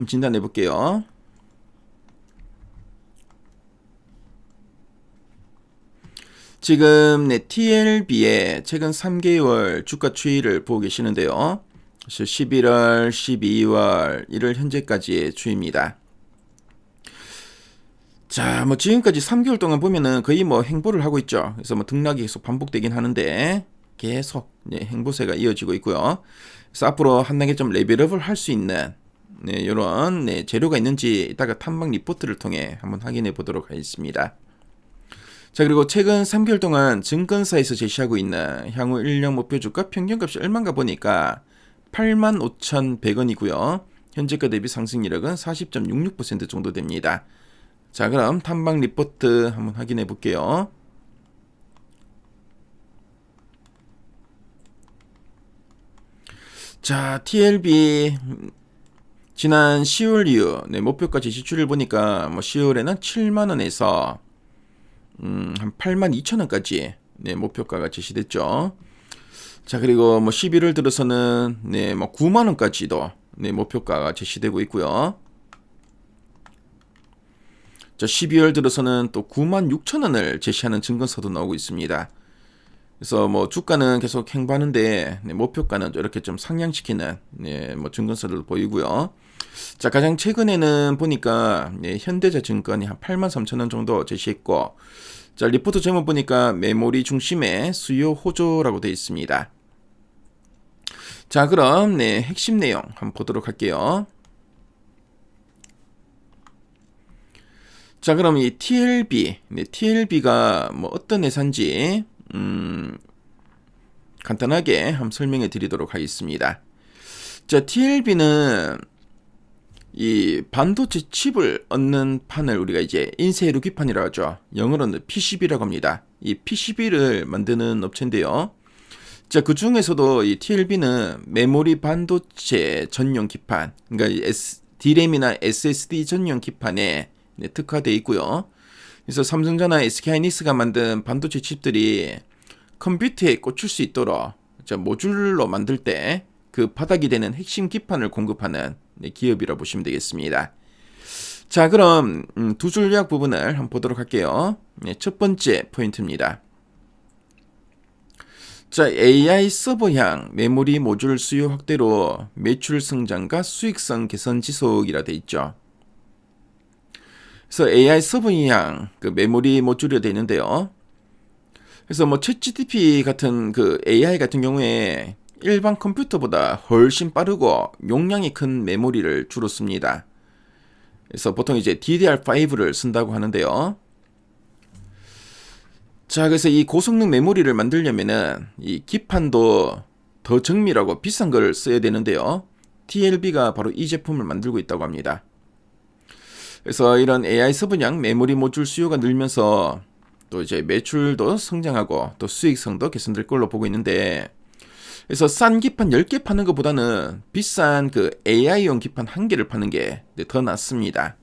진단해 볼게요. 지금 TLB의 최근 3개월 주가 추이를 보고 계시는데요. 11월, 12월, 1월 현재까지의 추이입니다. 자, 지금까지 3개월 동안 보면은 거의 행보를 하고 있죠. 그래서 등락이 계속 반복되긴 하는데 계속 행보세가 이어지고 있고요. 그래서 앞으로 한 단계 좀 레벨업을 할 수 있는 이런 재료가 있는지 이따가 탐방 리포트를 통해 한번 확인해 보도록 하겠습니다. 자, 그리고 최근 3개월 동안 증권사에서 제시하고 있는 향후 1년 목표 주가 평균값이 얼마인가 보니까 85,100원이고요. 현재가 대비 상승률은 40.66% 정도 됩니다. 자, 그럼 탐방 리포트 한번 확인해 볼게요. 자, TLB 지난 10월 이후 목표가 제시추를 보니까 10월에는 7만원에서 한 82,000원까지 목표가가 제시됐죠. 자, 그리고 11월 들어서는 9만원까지도 목표가가 제시되고 있고요. 자, 12월 들어서는 또 96,000원을 제시하는 증권사도 나오고 있습니다. 그래서 주가는 계속 행보하는데 목표가는 이렇게 좀 상향시키는 증권사들도 보이고요. 자, 가장 최근에는 보니까 현대자증권이 한 83,000원 정도 제시했고, 자, 리포트 제목 보니까 메모리 중심의 수요 호조라고 되어 있습니다. 자, 그럼 핵심 내용 한번 보도록 할게요. 자, 그럼 이 TLB가 어떤 회사인지 간단하게 한번 설명해 드리도록 하겠습니다. 자, TLB는 이 반도체 칩을 얻는 판을 우리가 이제 인쇄루기판이라고 하죠. 영어로는 PCB라고 합니다. 이 PCB를 만드는 업체인데요. 자, 그 중에서도 이 TLB는 메모리 반도체 전용 기판, 그러니까 DRAM이나 SSD 전용 기판에 특화되어 있고요. 그래서 삼성전자, SK하이닉스가 만든 반도체 칩들이 컴퓨터에 꽂힐 수 있도록 모듈로 만들 때 그 바닥이 되는 핵심 기판을 공급하는 기업이라 보시면 되겠습니다. 자, 그럼 두 줄 요약 부분을 한번 보도록 할게요. 첫 번째 포인트입니다. 자, AI 서버향 메모리 모듈 수요 확대로 매출 성장과 수익성 개선 지속이라 돼 있죠. 그래서 AI 서버향 그 메모리 모듈이 되어 있는데요. 그래서 챗GPT 같은 그 AI 같은 경우에 일반 컴퓨터보다 훨씬 빠르고 용량이 큰 메모리를 주로 씁니다. 그래서 보통 이제 DDR5를 쓴다고 하는데요. 자, 그래서 이 고성능 메모리를 만들려면은 이 기판도 더 정밀하고 비싼 걸 써야 되는데요. TLB가 바로 이 제품을 만들고 있다고 합니다. 그래서 이런 AI 서버량 메모리 모듈 수요가 늘면서 또 이제 매출도 성장하고 또 수익성도 개선될 걸로 보고 있는데, 그래서 싼 기판 10개 파는 것보다는 비싼 그 AI용 기판 1개를 파는 게 더 낫습니다.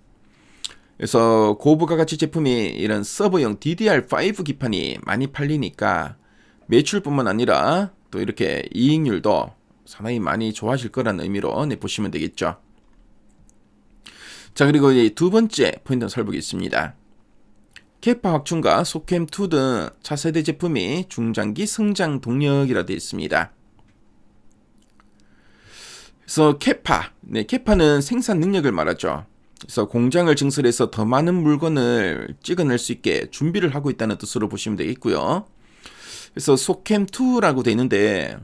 그래서 고부가 가치 제품이 이런 서버용 DDR5 기판이 많이 팔리니까 매출뿐만 아니라 또 이렇게 이익률도 상당히 많이 좋아질 거라는 의미로 보시면 되겠죠. 자, 그리고 두 번째 포인트는 설보겠습니다. 캐파 확충과 소캠2 등 차세대 제품이 중장기 성장 동력이라 되어 있습니다. 그래서 캐파는 생산 능력을 말하죠. 그래서 공장을 증설해서 더 많은 물건을 찍어낼 수 있게 준비를 하고 있다는 뜻으로 보시면 되겠고요. 그래서 소캠2라고 되어 있는데,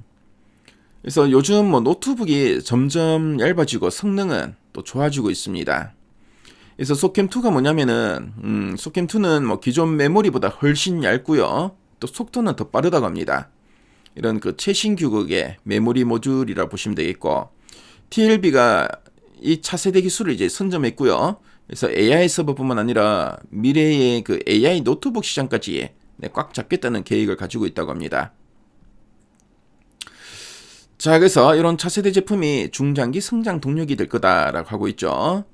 그래서 요즘 노트북이 점점 얇아지고 성능은 또 좋아지고 있습니다. 그래서 소캠2가 뭐냐면은 소캠2는 기존 메모리보다 훨씬 얇고요. 또 속도는 더 빠르다고 합니다. 이런 그 최신 규격의 메모리 모듈이라 보시면 되겠고, TLB가 이 차세대 기술을 이제 선점했고요. 그래서 AI 서버뿐만 아니라 미래의 그 AI 노트북 시장까지 꽉 잡겠다는 계획을 가지고 있다고 합니다. 자, 그래서 이런 차세대 제품이 중장기 성장 동력이 될 거다라고 하고 있죠.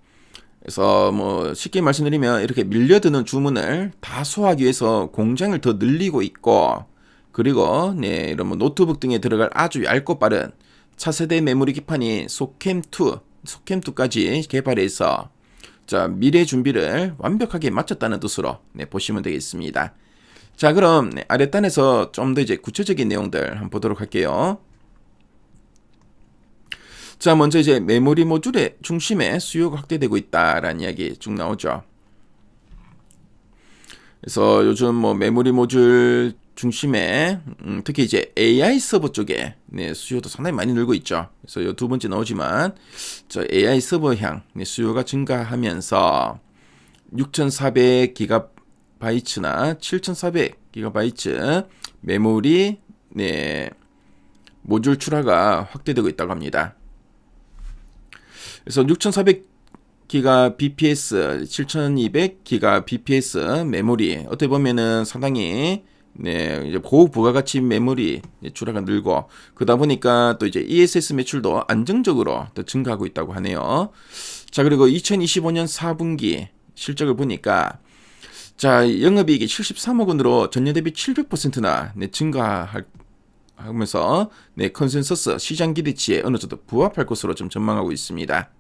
그래서 쉽게 말씀드리면 이렇게 밀려드는 주문을 다 소화하기 위해서 공장을 더 늘리고 있고, 그리고 이런 노트북 등에 들어갈 아주 얇고 빠른 차세대 메모리 기판이 소캠2 소캠2까지 개발해서 자, 미래 준비를 완벽하게 마쳤다는 뜻으로 보시면 되겠습니다. 자, 그럼 아랫단에서 좀 더 이제 구체적인 내용들 한번 보도록 할게요. 자, 먼저 이제 메모리 모듈의 중심에 수요가 확대되고 있다라는 이야기 쭉 나오죠. 그래서 요즘 뭐 메모리 모듈 중심에 특히 이제 AI 서버 쪽에 수요도 상당히 많이 늘고 있죠. 그래서 요 두 번째 나오지만 저 AI 서버향 수요가 증가하면서 6400GB나 7400GB 메모리 모듈 출하가 확대되고 있다고 합니다. 그래서 6400GBps, 7200GBps 메모리 어떻게 보면은 상당히 이제 고부가가치 메모리 출하가 늘고 그러다 보니까 또 이제 ESS 매출도 안정적으로 더 증가하고 있다고 하네요. 자, 그리고 2025년 4분기 실적을 보니까 자, 영업이익이 73억 원으로 전년 대비 700%나 증가하면서 컨센서스 시장 기대치에 어느 정도 부합할 것으로 좀 전망하고 있습니다.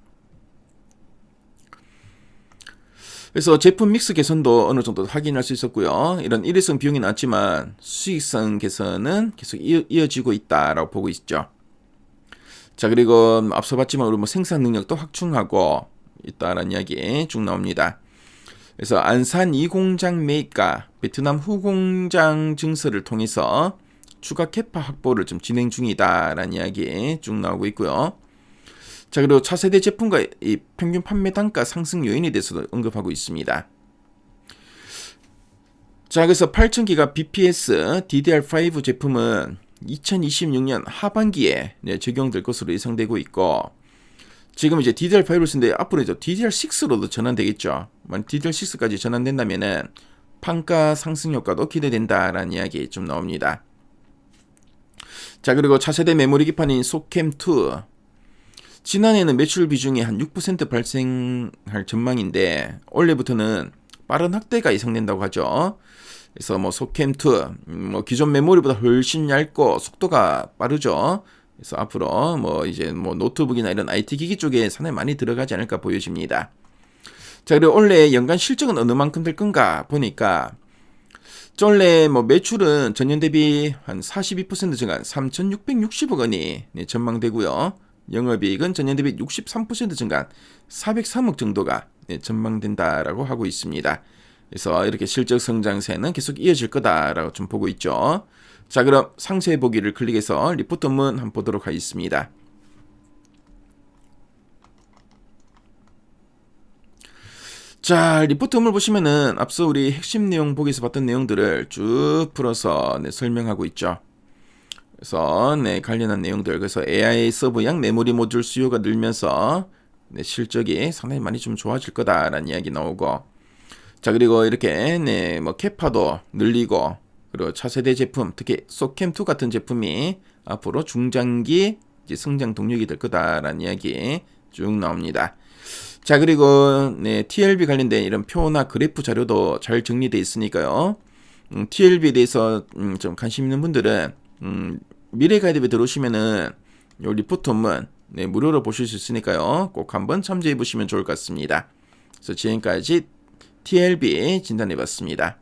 그래서 제품 믹스 개선도 어느 정도 확인할 수 있었고요. 이런 일회성 비용이 나왔지만 수익성 개선은 계속 이어지고 있다라고 보고 있죠. 자, 그리고 앞서 봤지만 우리 뭐 생산 능력도 확충하고 있다라는 이야기 쭉 나옵니다. 그래서 안산 2공장 매입과 베트남 후공장 증설을 통해서 추가 캐파 확보를 좀 진행 중이다라는 이야기 쭉 나오고 있고요. 자, 그리고 차세대 제품과 이 평균 판매 단가 상승 요인에 대해서도 언급하고 있습니다. 자, 그래서 8000기가 BPS DDR5 제품은 2026년 하반기에 적용될 것으로 예상되고 있고, 지금 이제 DDR5를 쓰는데 앞으로 이제 DDR6로도 전환되겠죠. 만약 DDR6까지 전환된다면은 판가 상승 효과도 기대된다라는 이야기 좀 나옵니다. 자, 그리고 차세대 메모리 기판인 소캠2 지난해에는 매출 비중이 한 6% 발생할 전망인데 올해부터는 빠른 확대가 예상된다고 하죠. 그래서 뭐 소캠2 뭐 기존 메모리보다 훨씬 얇고 속도가 빠르죠. 그래서 앞으로 뭐 이제 뭐 노트북이나 이런 IT 기기 쪽에 상당히 많이 들어가지 않을까 보여집니다. 자, 그리고 올해 연간 실적은 어느 만큼 될 건가 보니까 올해 뭐 매출은 전년 대비 한 42% 증가한 3,660억 원이 전망되고요. 영업이익은 전년 대비 63% 증가한 403억 정도가 전망된다라고 하고 있습니다. 그래서 이렇게 실적 성장세는 계속 이어질 거다라고 좀 보고 있죠. 자, 그럼 상세 보기를 클릭해서 리포트 원문 한번 보도록 하겠습니다. 자, 리포트 원문을 보시면은 앞서 우리 핵심 내용 보기에서 봤던 내용들을 쭉 풀어서 설명하고 있죠. 그래서 관련한 내용들, 그래서 AI 서버형 메모리 모듈 수요가 늘면서 실적이 상당히 많이 좀 좋아질 거다라는 이야기 나오고, 자, 그리고 이렇게 뭐 캐파도 늘리고, 그리고 차세대 제품, 특히 소캠2 같은 제품이 앞으로 중장기 성장 동력이 될 거다라는 이야기 쭉 나옵니다. 자, 그리고 TLB 관련된 이런 표나 그래프 자료도 잘 정리되어 있으니까요. TLB에 대해서 좀 관심 있는 분들은 미래 가이드에 들어오시면은 요 리포트 원문 무료로 보실 수 있으니까요. 꼭 한번 참조해 보시면 좋을 것 같습니다. 그래서 지금까지 TLB 진단해 봤습니다.